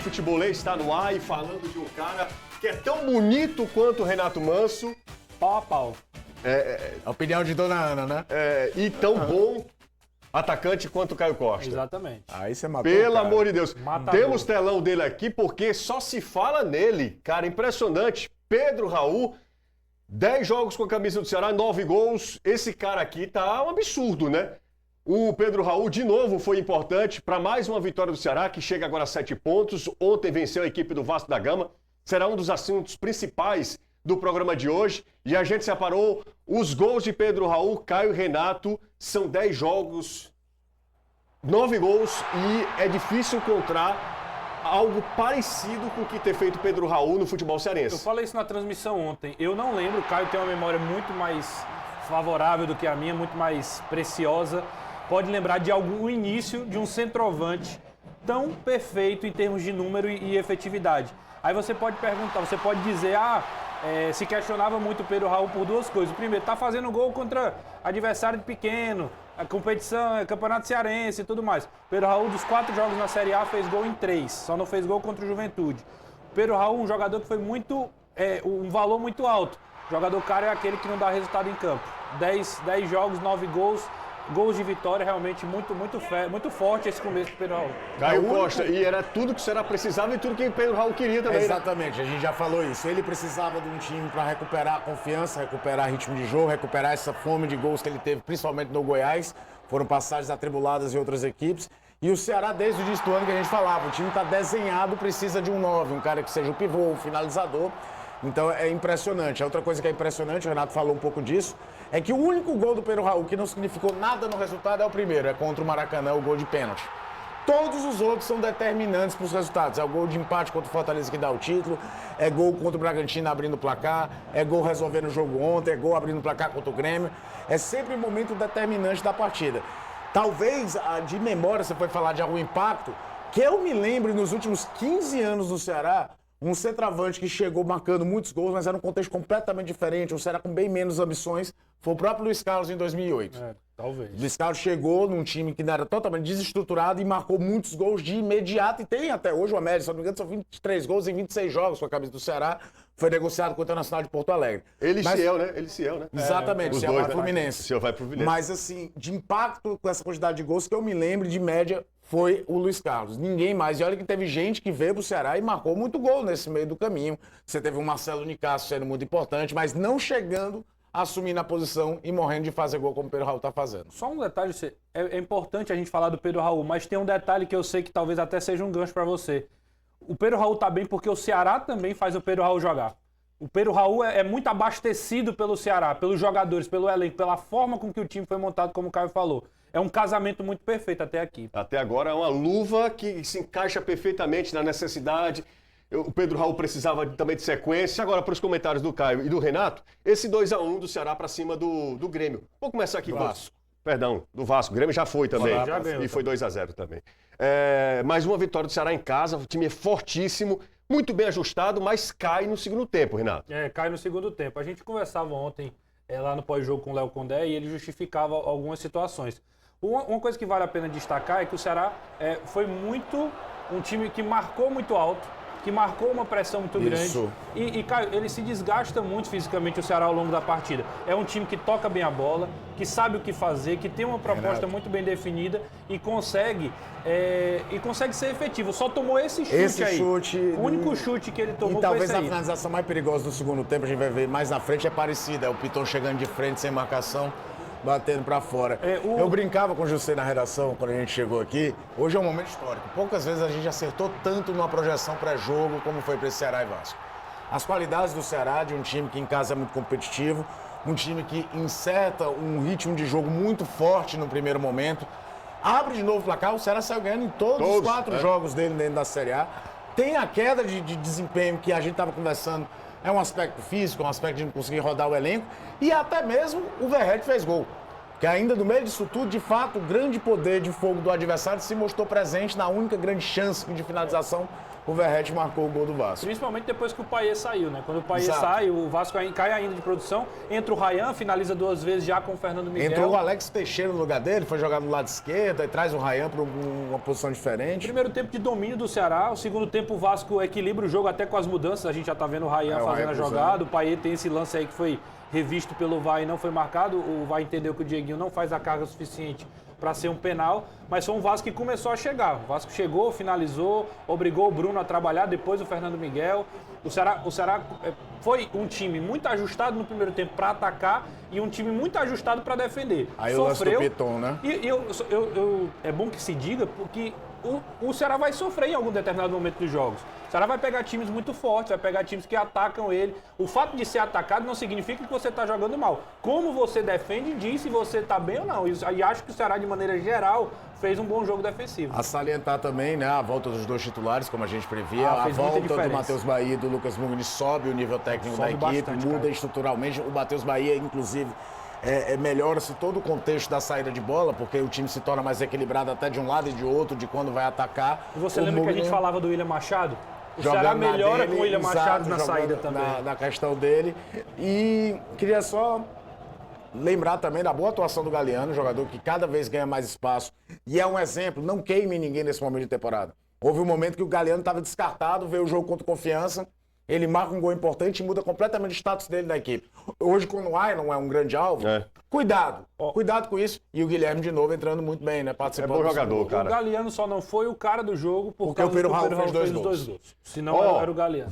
Futebolês está no ar e falando de um cara que é tão bonito quanto o Renato Manso. Pau a pau. A opinião de Dona Ana, né? E tão bom atacante quanto o Caio Costa. Exatamente. Aí você matou Pelo o cara. amor de Deus. Matador. Temos telão dele aqui porque só se fala nele. Cara, impressionante. Pedro Raul, 10 jogos com a camisa do Ceará, 9 gols. Esse cara aqui tá um absurdo, né? O Pedro Raul, de novo, foi importante para mais uma vitória do Ceará, que chega agora a 7 pontos. Ontem venceu a equipe do Vasco da Gama. Será um dos assuntos principais do programa de hoje. E a gente separou os gols de Pedro Raul, Caio e Renato. São 10 jogos, 9 gols e é difícil encontrar algo parecido com o que ter feito Pedro Raul no futebol Eu cearense. falei isso na transmissão ontem. Eu não lembro, o Caio tem uma memória muito mais favorável do que a minha, muito mais preciosa. Pode lembrar de algum início de um centroavante tão perfeito em termos de número e efetividade. Aí você pode perguntar, você pode dizer, se questionava muito o Pedro Raul por duas coisas. Primeiro, tá fazendo gol contra adversário pequeno, a competição, campeonato cearense e tudo mais. Pedro Raul, dos 4 jogos na Série A, fez gol em 3, só não fez gol contra o Juventude. Pedro Raul, um jogador que foi um valor muito alto. O jogador caro é aquele que não dá resultado em campo. 10 jogos, 9 gols. Gols de vitória, realmente muito forte esse começo do Pedro Raul. Caio Costa, e era tudo que o Ceará precisava e tudo que o Pedro Raul queria também. Exatamente, a gente já falou isso. Ele precisava de um time para recuperar a confiança, recuperar ritmo de jogo, recuperar essa fome de gols que ele teve, principalmente no Goiás. Foram passagens atribuladas em outras equipes. E o Ceará, desde o início do ano que a gente falava, o time está desenhado, precisa de um 9, um cara que seja o pivô, o finalizador. Então é impressionante. A outra coisa que é impressionante, o Renato falou um pouco disso, é que o único gol do Pedro Raul que não significou nada no resultado é o primeiro, é contra o Maracanã, o gol de pênalti. Todos os outros são determinantes para os resultados. É o gol de empate contra o Fortaleza que dá o título, é gol contra o Bragantino abrindo o placar, é gol resolvendo o jogo ontem, é gol abrindo o placar contra o Grêmio. É sempre um momento determinante da partida. Talvez, de memória, você foi falar de algum impacto, que eu me lembre nos últimos 15 anos do Ceará, um centroavante que chegou marcando muitos gols, mas era um contexto completamente diferente, um Ceará com bem menos ambições, foi o próprio Luiz Carlos em 2008. Talvez. Luiz Carlos chegou num time que era totalmente desestruturado e marcou muitos gols de imediato, e tem até hoje uma média, se não me engano, são 23 gols em 26 jogos com a camisa do Ceará, foi negociado com o Internacional de Porto Alegre. Ciel, né? Exatamente, Os Ciel dois, vai pro Fluminense. Ciel vai pro Fluminense. Mas assim, de impacto com essa quantidade de gols que eu me lembro de média foi o Luiz Carlos. Ninguém mais. E olha que teve gente que veio pro Ceará e marcou muito gol nesse meio do caminho. Você teve o Marcelo Nicasso sendo muito importante, mas não chegando a assumir na posição e morrendo de fazer gol como o Pedro Raul tá fazendo. Só um detalhe, é importante a gente falar do Pedro Raul, mas tem um detalhe que eu sei que talvez até seja um gancho para você. O Pedro Raul tá bem porque o Ceará também faz o Pedro Raul jogar. O Pedro Raul é muito abastecido pelo Ceará, pelos jogadores, pelo elenco, pela forma com que o time foi montado, como o Caio falou. É um casamento muito perfeito até aqui. Até agora é uma luva que se encaixa perfeitamente na necessidade. O Pedro Raul precisava também de sequência. Agora, para os comentários do Caio e do Renato, esse 2-1 do Ceará para cima do Grêmio. Vou começar aqui com do Vasco. O Grêmio já foi também. Já ganhou, e foi 2-0 também. Mais uma vitória do Ceará em casa. O time é fortíssimo, muito bem ajustado, mas cai no segundo tempo, Renato. Cai no segundo tempo. A gente conversava ontem lá no pós-jogo com o Léo Condé e ele justificava algumas situações. Uma coisa que vale a pena destacar é que o Ceará foi um time que marcou muito alto, que marcou uma pressão muito grande. E Caio, ele se desgasta muito fisicamente o Ceará ao longo da partida. É um time que toca bem a bola, que sabe o que fazer, que tem uma proposta muito bem definida e consegue ser efetivo. Só tomou esse chute aí. O único chute que ele tomou e foi talvez esse a aí. finalização mais perigosa do segundo tempo, a gente vai ver mais na frente, é parecida. É o Piton chegando de frente, sem marcação, batendo pra fora. Eu brincava com o José na redação quando a gente chegou aqui. Hoje é um momento histórico. Poucas vezes a gente acertou tanto numa projeção pré-jogo como foi para esse Ceará e Vasco. As qualidades do Ceará, de um time que em casa é muito competitivo, um time que inserta um ritmo de jogo muito forte no primeiro momento, abre de novo o placar, o Ceará saiu ganhando em todos os 4 jogos dele dentro da Série A. Tem a queda de desempenho que a gente estava conversando. É um aspecto físico, um aspecto de não conseguir rodar o elenco. E até mesmo o Verratti fez gol. Que ainda no meio disso tudo, de fato, o grande poder de fogo do adversário se mostrou presente na única grande chance de finalização o Verratti marcou o gol do Vasco. Principalmente depois que o Payet saiu, né? Quando o Payet Exato. sai, o Vasco cai ainda de produção. Entra o Ryan, finaliza 2 vezes já com o Fernando Miguel. Entrou o Alex Teixeira no lugar dele, foi jogar do lado esquerdo, e traz o Ryan para uma posição diferente. Primeiro tempo de domínio do Ceará, o segundo tempo o Vasco equilibra o jogo até com as mudanças. A gente já tá vendo o Ryan o fazendo Ryan a jogada. O Payet tem esse lance aí que foi revisto pelo VAR e não foi marcado. O VAR entendeu que o Dieguinho não faz a carga suficiente para ser um penal, mas foi um Vasco que começou a chegar. O Vasco chegou, finalizou, obrigou o Bruno a trabalhar, depois o Fernando Miguel. O Ceará foi um time muito ajustado no primeiro tempo para atacar e um time muito ajustado para defender. Aí o lance do Piton, né? E é bom que se diga, porque o Ceará vai sofrer em algum determinado momento dos jogos. O Ceará vai pegar times muito fortes, vai pegar times que atacam ele. O fato de ser atacado não significa que você está jogando mal. Como você defende diz se você está bem ou não. E acho que o Ceará, de maneira geral, fez um bom jogo defensivo. A salientar também, né, a volta dos 2 titulares, como a gente previa. A fez muita volta do diferença. Matheus Bahia e do Lucas Mugni sobe o nível técnico Sobe da equipe, bastante, muda cara. estruturalmente. O Matheus Bahia, inclusive, melhora-se todo o contexto da saída de bola, porque o time se torna mais equilibrado até de um lado e de outro, de quando vai atacar. E você O lembra que a gente Mugni falava do William Machado? O jogando Ceará na melhora dele, com o William exato, Machado na jogando saída também. na questão dele. E queria só lembrar também da boa atuação do Galeano, jogador que cada vez ganha mais espaço. E é um exemplo, não queime ninguém nesse momento de temporada. Houve um momento que o Galeano estava descartado, veio o jogo contra o Confiança, ele marca um gol importante e muda completamente o status dele na equipe. Hoje, quando o Ailon é um grande alvo, cuidado com isso. E o Guilherme, de novo, entrando muito bem, né? É Participando bom do jogador, segundo gol. O cara. Galeano só não foi o cara do jogo Porque o Pedro Raul fez dois gols. Senão Ó, era o Galeano.